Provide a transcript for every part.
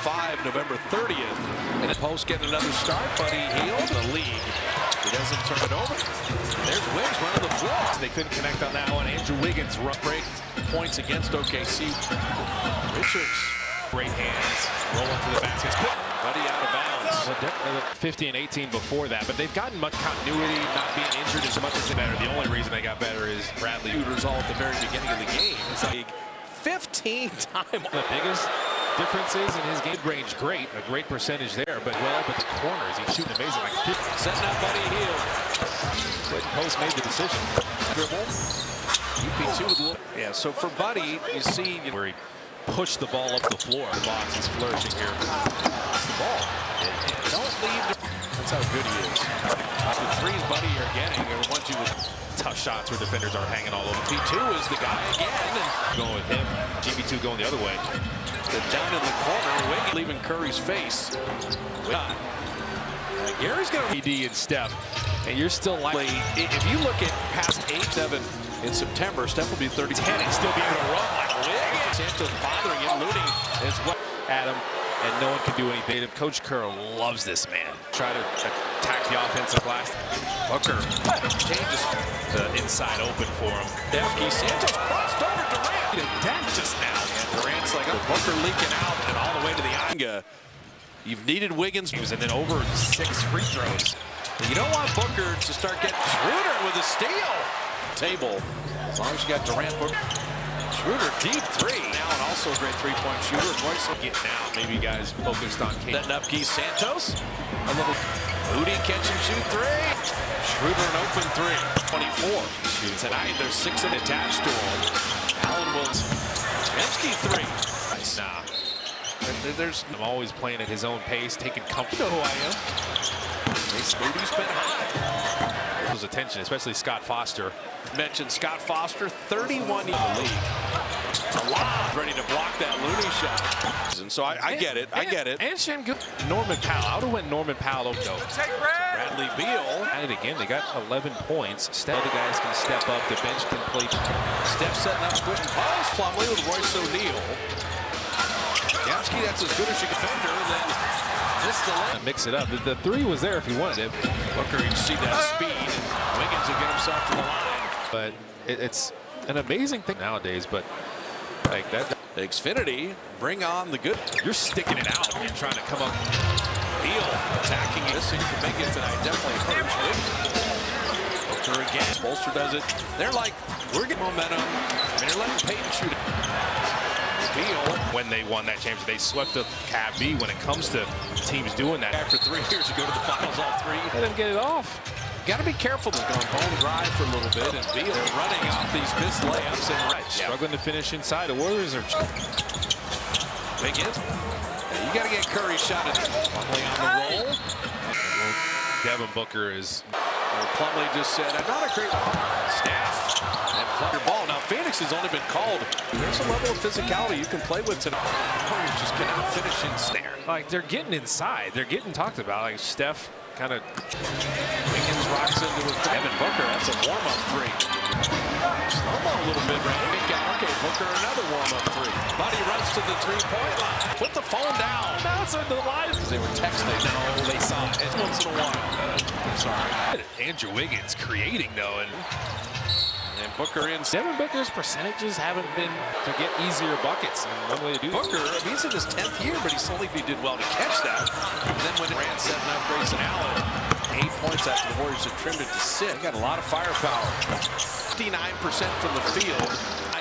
5, November 30th. And the post getting another start. Buddy Hield, the lead. He doesn't turn it over. There's Wiggs running the floor. They couldn't connect on that one. Andrew Wiggins break points against OKC. Richards. Great hands. Rolling to the basket. Buddy out of bounds. 50 and 18 before that, but they've gotten much continuity, not being injured as much as they better. The only reason they got better is Bradley. Shooters all at the very beginning of the game. It's like 15 times. The biggest differences in his game range, a great percentage there, but the corners, he's shooting amazing. Like 50. Setting up Buddy Hield. Post made the decision. Dribble. UP2 with a little. Yeah, so for Buddy, you see where he pushed the ball up the floor. The box is flourishing here. That's the ball. Don't leave. That's how good he is. The threes Buddy are getting. There were tough shots where defenders are hanging all over. P2 is the guy again. And going with him. GB2 going the other way. Down in the corner. Wiggins leaving Curry's face. Gary's going to AD and Steph. And you're still likely, if you look at past 8-7 in September, Steph will be 30-10 and still be able to run like Wiggins. Santos bothering him. Looney is what Adam, and no one can do anything. Coach Kerr loves this man. Try to attack the offensive glass. Booker changes the inside open for him. Defke Santos crossed over Durant. Dent just now. And Durant's like Booker leaking out and all the way to the Anga. You've needed Wiggins. And then over 6 free throws. You don't want Booker to start getting Schroeder with a steal. Table. As long as you got Durant, Booker. Schroeder deep three. Now and also a great three-point shooter. Royce getting out. Maybe guys focused on King. Setting up Keith Santos. A little Moody catch and shoot three. Schroeder an open three. 24. Tonight there's 6 of attached to him. Allen Wills. Zemsky three. Nice. Nah. I'm always playing at his own pace, taking comfort. You know who I am. Moody's been high. His attention, especially Scott Foster. Mentioned Scott Foster, 31 in the league. A lot ready to block that Looney shot. And so I get it. I get it. And Shengun. Norman Powell. I would have went Norman Powell. Bradley Beal. And again, they got 11 points. Other guys can step up. The bench can play. Steph setting up quick post. Plumlee with Royce O'Neal. Yamsky, that's as good as you can defender. Then just the left. Mix it up. The three was there if he wanted it. Booker, you see that speed. Wiggins will get himself to the line. But it's an amazing thing nowadays. But like that. Xfinity, bring on the good. You're sticking it out and trying to come up. Beal attacking it. So you can make it tonight. Definitely hurts Wiggins. Booker again. Bolster does it. They're like, we're getting momentum. And they're letting Payton shoot it. Beal. When they won that championship, they swept the Cab B. When it comes to teams doing that. After 3 years, you go to the finals all 3. Let them get it off. Got to be careful. They're going bone dry for a little bit, and Beal running off these missed layups and right. Struggling to finish inside. The Warriors are big hit. You got to get Curry shot at Plumlee on the roll. Devin Booker is. Plumlee just said, "I'm not a great staff." And Plumlee ball. Now Phoenix has only been called. There's a level of physicality you can play with tonight. Warriors just cannot finish in snare. Like they're getting inside. They're getting talked about. Like Steph kind of. Wiggins rocks into a Devin Booker. That's a warm-up three. Slow-mo a little bit, right? Okay, Booker another warm-up three. Buddy runs to the three-point line. Put the phone down. Now it's into the line. They were texting. No, they saw it once in a while. I'm sorry. Andrew Wiggins creating though, and Booker in. Devin Booker's percentages haven't been to get easier buckets, and one way to do Booker, he's in his 10th year, but he did well to catch that. And then when Durant setting up Grayson Allen, 8 points after the Warriors have trimmed it to 6. Got a lot of firepower. 59% from the field.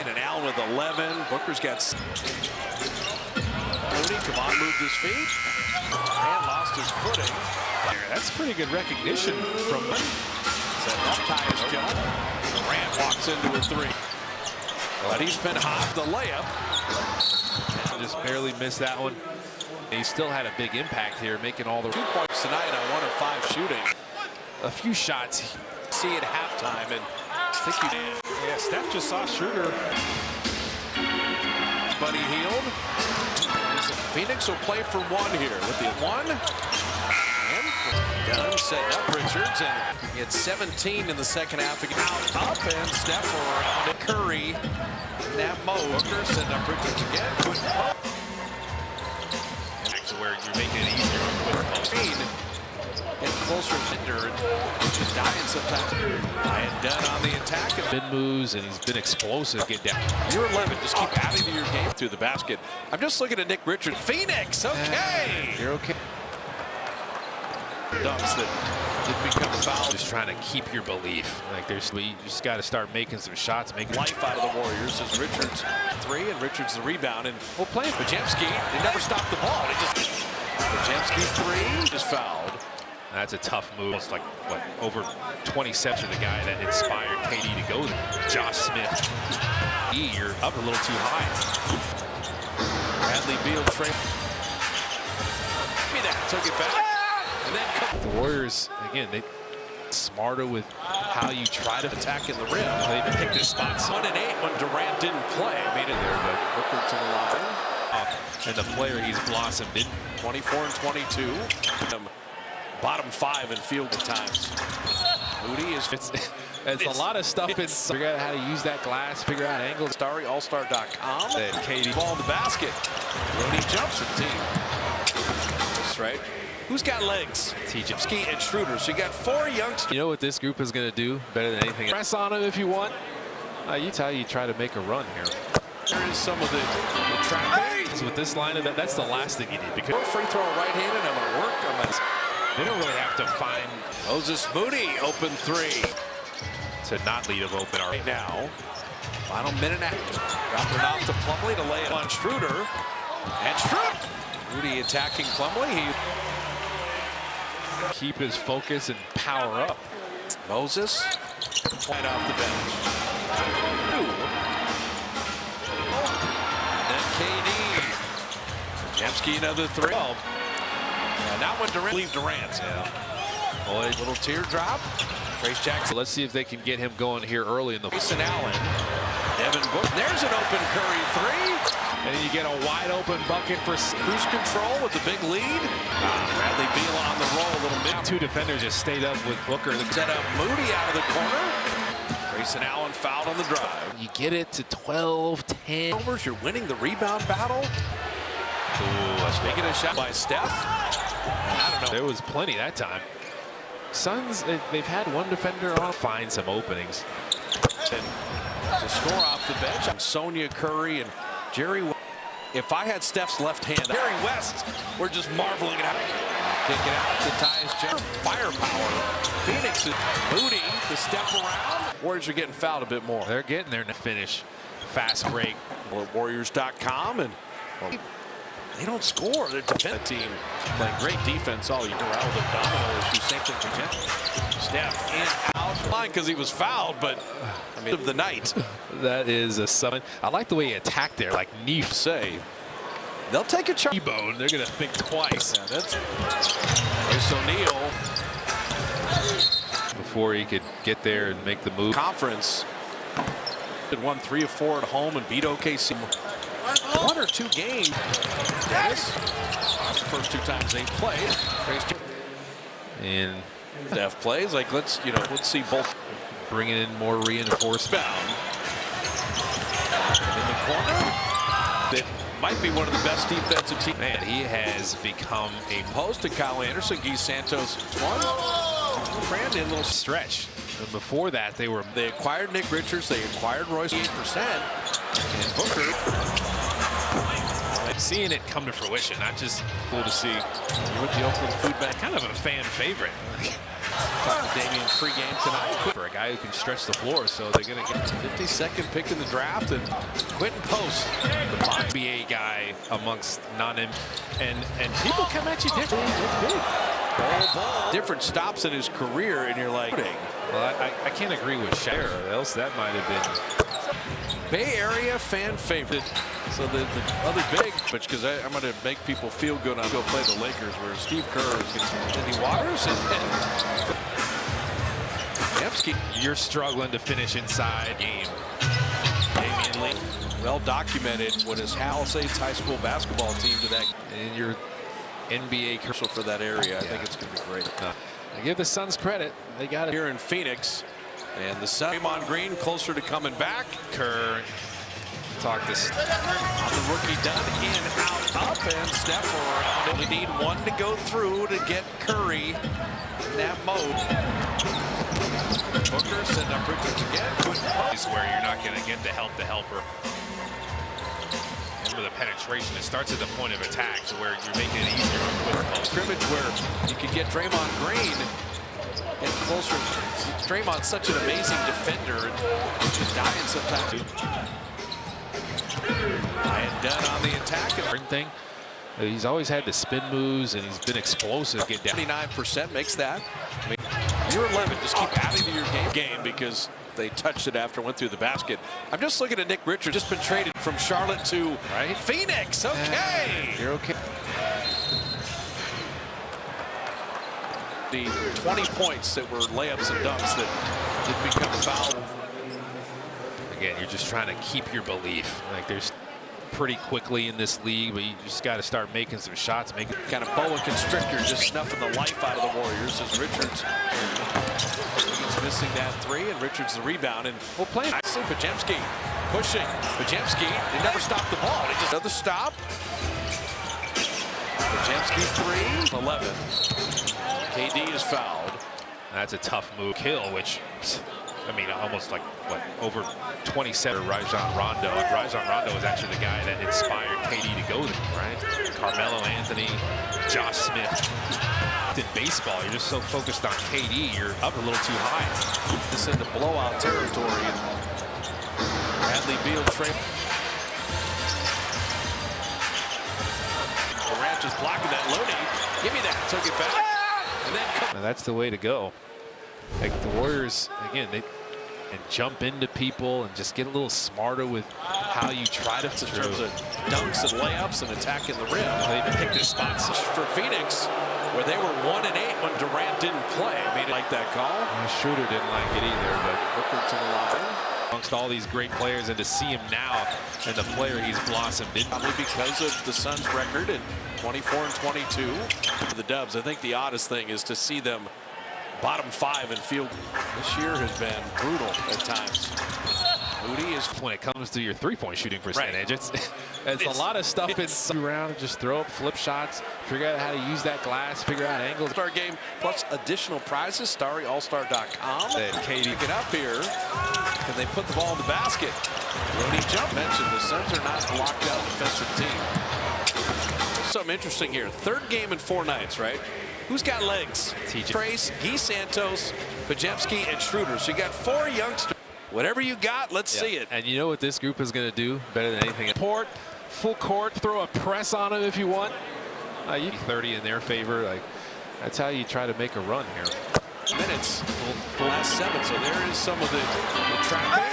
And Allen with 11. Booker's got. Moody, come on, moved his feet. And lost his footing. That's pretty good recognition from him. Setting up Tyus Jones. Durant walks into a three. But he's been hot. The layup. Just barely missed that one. He still had a big impact here, making all the 2 points tonight on 1 of 5 shooting. A few shots. See at halftime, and I think you did. Yeah, Steph just saw Schroeder. Buddy Hield. Phoenix will play for 1 here with the 1. Dunn setting up Richards, and he had 17 in the second half. Out, up, and Steph around it. Curry, Nap Mo. Booker setting up Richards again. where you're making it easier with post. And closer Linder and just dying sometimes. Ryan Dunn on the attack. Been moves, and he's been explosive. Get down. You're 11. Just keep adding to your game through the basket. I'm just looking at Nick Richards. Phoenix, okay. You're okay. Dunks that did become a foul. Just trying to keep your belief. Like you just got to start making some shots, making Life out of the Warriors as Richards three and Richards the rebound. And well playing. Pajemski, they never stopped the ball. They just Pajemski three is fouled. That's a tough move. It's like, what, over 27 the guy that inspired KD to go there. Josh Smith. You're up a little too high. Bradley Beal trade. Give me that. Took it back. And then The Warriors, again, they smarter with how you try to attack in the rim. They picked their spots. 1 and 8 when Durant didn't play. Made it there, but Booker to the line. And the player he's blossomed in. 24 and 22. Bottom 5 in field times. Moody is. It's a lot of stuff. Figure out how to use that glass. Figure out angles. Starry Allstar.com. And KD ball in the basket. Moody jumps at team. That's right. Who's got legs? Tjemski and Schroeder. So you got 4 youngsters. You know what this group is going to do better than anything? Press on him if you want. You try to make a run here. There is some of the trapping. So with this lineup, that's the last thing you need because free throw right-handed. I'm going to work. They don't really have to find Moses Moody open 3 to not leave him open right now. Final minute and a half. Dropping it off to Plumlee to lay it on Schroeder. And Schroeder. Moody attacking Plumlee. He keep his focus and power up. Moses right off the bench. And then KD. Pajemski another 3. And that one Durant. Leave Durant. Yeah. Boy, little teardrop. Trace Jackson. So let's see if they can get him going here early in the. Mason Allen. Devin Booker. There's an open Curry 3. And then you get a wide open bucket for cruise control with the big lead. Bradley Beal on the roll a little bit. 2 defenders just stayed up with Booker. Set up Moody out of the corner. Grayson Allen fouled on the drive. You get it to 12-10. You're winning the rebound battle. Ooh, making a shot by Steph. I don't know. There was plenty that time. Suns, they've had one defender on. Find some openings. And to score off the bench, Sonia Curry and Jerry. If I had Steph's left hand, Jerry West, we're just marveling at how. Kick it out to Tyus Jones. Firepower. Phoenix is Moody to step around. Warriors are getting fouled a bit more. They're getting there to finish. Fast break. Warriors.com and they don't score. Their defense team playing great defense all year. Raul the domino issue. Same thing for Jen. Steph in out. Fine because he was fouled, but I mean of the night. That is a summon. I like the way he attacked there, like Neef say. They'll take a charge. T-bone. They're gonna think twice. Yeah, that's Royce O'Neal before he could get there and make the move. Conference. Had won 3 of 4 at home and beat OKC. 1 or 2 games. Dennis. The first 2 times they played. And Steph plays like let's see both bringing in more reinforcement. In the corner. That might be one of the best defensive teams. Man, he has become a post to Kyle Anderson, Guy Santos. Brandon, little stretch. And before that, they acquired Nick Richards. They acquired Royce 8%. And Booker. Seeing it come to fruition, not just cool to see. With the Oakland Food Bank, kind of a fan favorite. Talk to Damian pregame tonight. For a guy who can stretch the floor, so they're going to get 52nd pick in the draft, and Quentin Post, the NBA guy amongst and people come at you differently. Different stops in his career, and you're like, well, I can't agree with Shaq, or else that might have been. Bay Area fan favorite. So the other big, because I'm going to make people feel good. I'm going to play the Lakers where Steve Kerr is going to Anthony Waters and Pajemski. You're struggling to finish inside game. Damian Lee, well documented what is Palisades High School basketball team to that. And your NBA commercial for that area. I think it's going to be great. I give the Suns credit. They got it here in Phoenix. And the Sun, Draymond Green closer to coming back. Kerr talk this. On the rookie done, in, out, up, and Steph around. We need one to go through to get Curry in that mode. Booker send up Richards again. Is where you're not going to get the helper. For the penetration, it starts at the point of attack, to where you're making it easier with scrimmage where you could get Draymond Green and closer. Draymond's such an amazing defender and just dying sometimes. Ryan Dunn on the attack. thing. He's always had the spin moves, and he's been explosive. Get down. 79% makes that. I mean, you're 11. Just keep adding to your game because they touched it after it went through the basket. I'm just looking at Nick Richards, just been traded from Charlotte to Phoenix. Okay. You're okay. The 20 points that were layups and dunks that did become foul. Again, you're just trying to keep your belief. Like, there's pretty quickly in this league, but you just got to start making some shots. Making kind of boa constrictor, just snuffing the life out of the Warriors as Richards. He's missing that three, and Richards the rebound, and we'll play nicely. Podziemski pushing. Podziemski, they never stopped the ball. They just another stop. Podziemski 3, 11. KD is fouled. That's a tough move. Kill, which, I mean, almost like, what, over 27. Rajon Rondo. And Rajon Rondo is actually the guy that inspired KD to go there, right? Carmelo Anthony, Josh Smith. In baseball, you're just so focused on KD, you're up a little too high. This into blowout territory. Bradley Beal trade. Durant just blocking that. Looney, give me that. Took it back. And then now that's the way to go. Like the Warriors, again, they jump into people and just get a little smarter with how you try to. In terms of dunks and layups and attacking the rim. They picked the spots for Phoenix, where they were 1-8 when Durant didn't play. I mean, like that call. Schroeder didn't like it either, but Booker to the line. Amongst all these great players, and to see him now and the player he's blossomed into. Probably because of the Suns' record at 24-22. For the Dubs, I think the oddest thing is to see them bottom 5 in field. This year has been brutal at times. Moody is when it comes to your three-point shooting percentage. Right. It's a lot of stuff it's around. Just throw up flip shots, figure out how to use that glass, figure out angles. Star game plus additional prizes. StarryAllStar.com. And KD get up here. Can they put the ball in the basket? Looney jump mentioned the Suns are not a locked out defensive team. Something interesting here. Third game in 4 nights, right? Who's got legs? Trace, Guy Santos, Podziemski, and Schroeder. So you got 4 youngsters. Whatever you got, let's see it. And you know what this group is going to do better than anything? Full court, throw a press on them if you want. You 30 in their favor. Like, that's how you try to make a run here. Minutes, full last 7. So there is some of the traffic.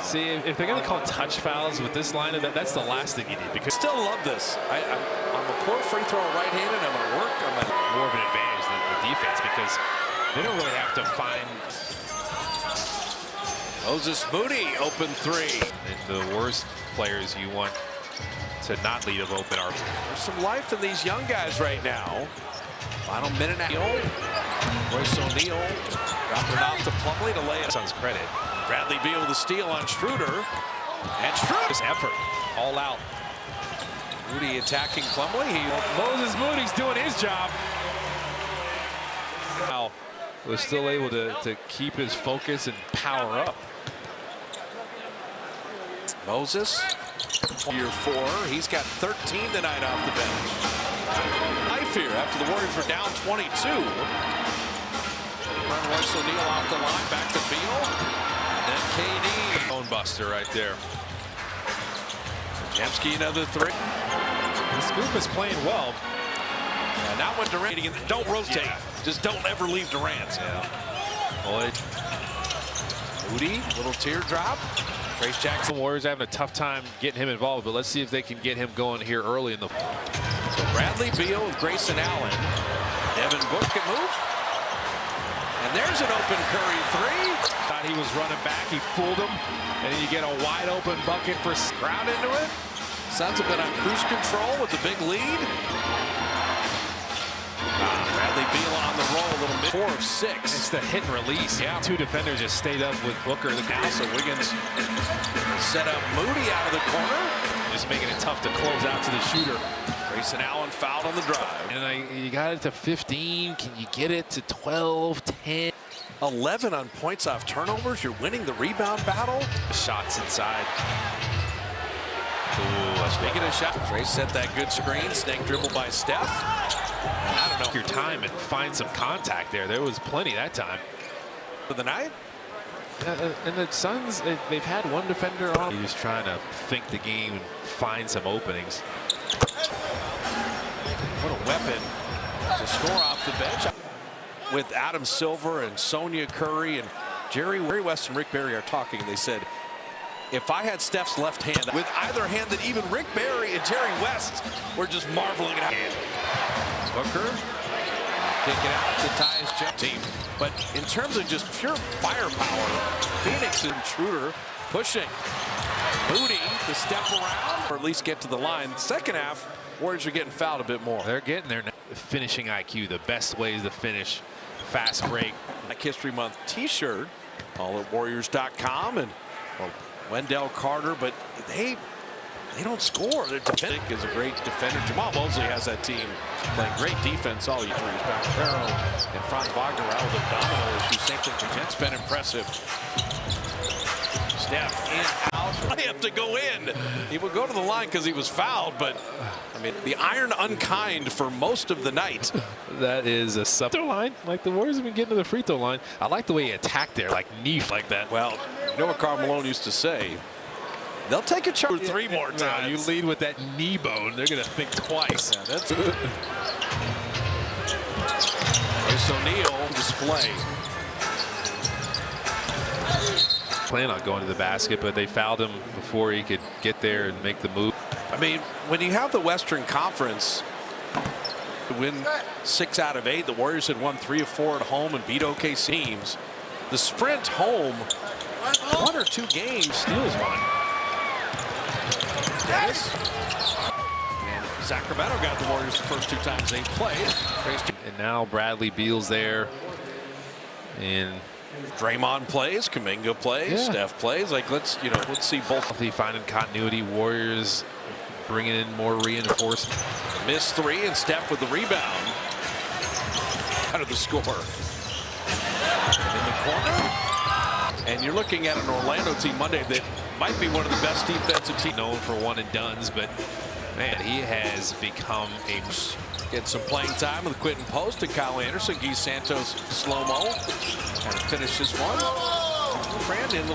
See, if they're going to call touch fouls with this lineup, that's the last thing you need. Because still love this. I'm a poor free throw right-handed. I'm going to work. More of an advantage than the defense because they don't really have to find. Moses Moody, open 3. And the worst players you want to not leave open are. There's some life in these young guys right now. Final minute and a half. Royce O'Neal dropping it off to Plumlee to lay it. Suns credit. Bradley Beal with the steal on Schroeder. And Schroeder. This effort, all out. Moody attacking Plumlee. Moses Moody's doing his job. Wow. Was still able to keep his focus and power up. Moses, year 4. He's got 13 tonight off the bench. Life here after the Warriors were down 22. Run Royce O'Neal off the line, back to Beal. And then KD. Bone buster right there. Podziemski another 3. This group is playing well. Yeah, not when Durant. Don't rotate. Yeah. Just don't ever leave Durant. Yeah. Well, Moody, little teardrop. Trace Jackson. Warriors having a tough time getting him involved, but let's see if they can get him going here early in the. So Bradley Beal with Grayson Allen. Devin Booker can move. And there's an open Curry 3. Thought he was running back. He fooled him. And then you get a wide open bucket for crowd into it. Suns have been on cruise control with the big lead. Bradley Beal on the roll, a little bit. 4 of 6. It's the hit and release. Yeah. 2 defenders just stayed up with Booker. Now, so Wiggins set up Moody out of the corner. Just making it tough to close out to the shooter. Grayson Allen fouled on the drive. And you got it to 15. Can you get it to 12, 10? 11 on points off turnovers. You're winning the rebound battle. Shots inside. Ooh, that's Making a shot. Trey set that good screen. Snake dribble by Steph. I don't know. Your time and find some contact there. There was plenty that time. For the night. And the Suns, they've had one defender on. He's trying to think the game and find some openings. What a weapon to score off the bench. With Adam Silver and Sonia Curry and Jerry West and Rick Barry are talking, and they said, if I had Steph's left hand with either hand, that even Rick Barry and Jerry West were just marveling at it. Booker kick it out to tie his jet team. But in terms of just pure firepower, Phoenix intruder pushing. Moody to step around or at least get to the line. Second half, Warriors are getting fouled a bit more. They're getting their finishing IQ, the best ways to finish. Fast break. Black History Month t-shirt, all at Warriors.com, and well, Wendell Carter, but they don't score. Their defense is a great defender. Jamal Mosley has that team playing great defense all year. Baccaro and Franz Wagner out with abdominal issues. Same thing for Jets. Been impressive. Steph in, out. I have to go in. He would go to the line because he was fouled, but I mean, the iron unkind for most of the night. That is a sub line. Like the Warriors have been getting to the free throw line. I like the way he attacked there, like knee like that. Well, you know what Karl Malone used to say? They'll take a charge 3 more times. No, you lead with that knee bone, they're going to think twice. Yeah, that's good. Royce O'Neal display. Plan on going to the basket, but they fouled him before he could get there and make the move. I mean, when you have the Western Conference to win 6 out of 8, the Warriors had won 3 of 4 at home and beat OKC teams. The sprint home, 1 or 2 games, steals one. Dennis. And Sacramento got the Warriors the first 2 times they played. And now Bradley Beal's there. And Draymond plays, Kuminga plays, Yeah. Steph plays. Like, let's see both. healthy, finding continuity. Warriors bringing in more reinforcement. Missed 3 and Steph with the rebound. Out of the score. In the corner. And you're looking at an Orlando team Monday that might be one of the best defensive teams. Known for one and dones, but man, he has become a. Get some playing time with Quentin Post and Kyle Anderson. Guy Santos slow-mo. Kind of finish this one. Brandon,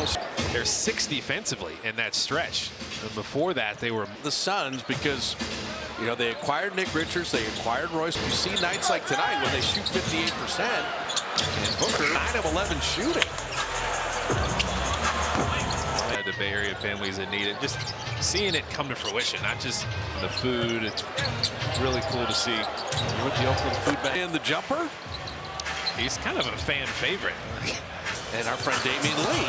They're 6 defensively in that stretch. And before that, they were the Suns, because you know they acquired Nick Richards, they acquired Royce. You see nights like tonight when they shoot 58%, and Booker 9 of 11 shooting. the Bay Area families that need it. Just seeing it come to fruition, not just the food. It's really cool to see. With the Oakland Food Bank and the jumper. He's kind of a fan favorite. And our friend Damian Lee.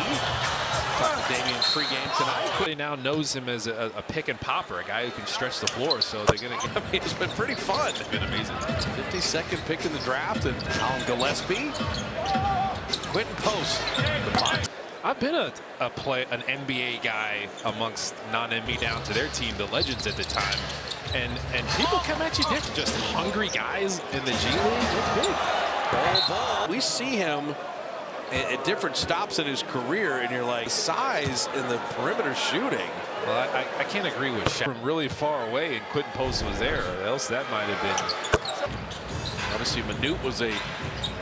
Talked to Damian pregame tonight. He now knows him as a pick and popper, a guy who can stretch the floor. So they're going to. I mean, it's been pretty fun. It's been amazing. 52nd pick in the draft, and Alan Gillespie, Quentin Post. I've been an NBA guy amongst non-NBA down to their team, the Legends at the time, and people come at you different. Just hungry guys in the G League. It's big. Ball. We see him at different stops in his career, and you're like, size in the perimeter shooting. Well, I can't agree with Shaq. From really far away, and Quentin Post was there, or else that might have been. Obviously, Manute was a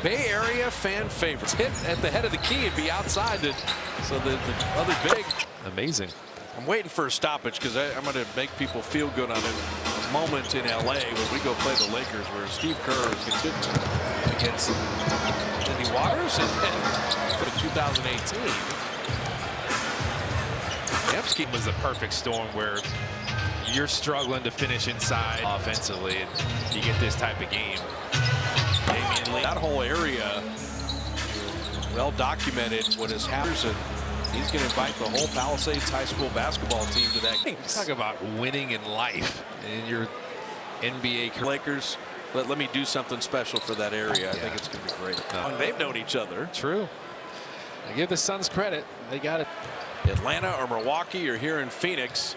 Bay Area fan favorite. Hit at the head of the key and be outside it, so the other big. Amazing. I'm waiting for a stoppage because I'm going to make people feel good on a moment in LA when we go play the Lakers, where Steve Kerr is going to against Cindy Waters and for 2018. Nevsky was the perfect storm where you're struggling to finish inside offensively, and you get this type of game. Damian Lee, that whole area, well documented what has happened, and he's going to invite the whole Palisades High School basketball team to that game. Talk about winning in life in your NBA career. Lakers, let me do something special for that area. I think it's going to be great. No. They've known each other. True. I give the Suns credit. They got it. Atlanta or Milwaukee, you're here in Phoenix.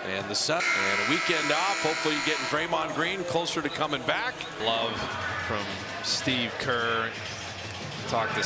And the Sun and a weekend off. Hopefully you're getting Draymond Green closer to coming back. Love from Steve Kerr. Talk to